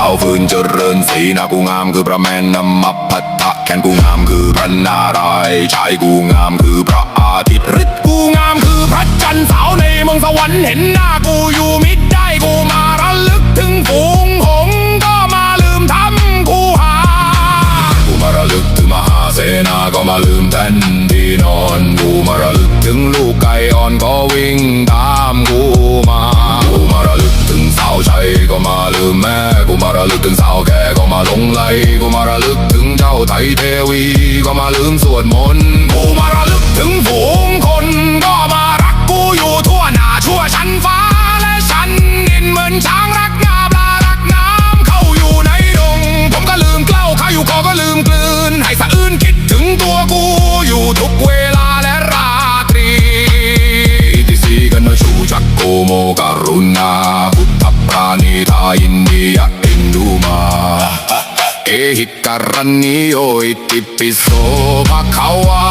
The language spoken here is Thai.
าฟืนเจริญศรีหน้ากูงามคือพระแม่นำมัปพัทธะแขนกูงามคือพระนารายณ์ชายกูงามคือพระอาทิตย์ฤทธิ์กูงามคือพระจันทร์สาวในเมืองสวรรค์เห็นหน้ากูอยู่มิดได้กูมาระลึกถึงฝูงหงส์ก็มาลืมทำคูหากูมาระลึกถึงมหาเสนาก็มาลืมแท่นที่นอนกูมาระลึกถึงลูกไก่อ่อนก็วิ่งตามกูมากูมาระลึกถึงสาวใช้ก็มาลืมแม่กูมาระลึกถึงสาวแก่ก็มาหลงไหลกูมาระลึกถึงเจ้าไทยเทวีก็มาลืมสวดมนต์กูมาระลึกถึงฝูงคนก็มารักกูอยู่ทั่วหน้าชั่วชั้นฟ้าและชั้นดินเหมือนช้างรักงาปลารักน้ำเข้าอยู่ในดงผมก็ลืมเกล้าข้าอยู่คอก็ลืมกลืนให้สะอื้นคิดถึงตัวกูอยู่ทุกเวลาและราตรีที่สีกันมาชูจักโกโมการุณาพุทธปราณีทาอินเดียเอ็นดูมาเอหิการณิโยอิติปิโสภะคะวา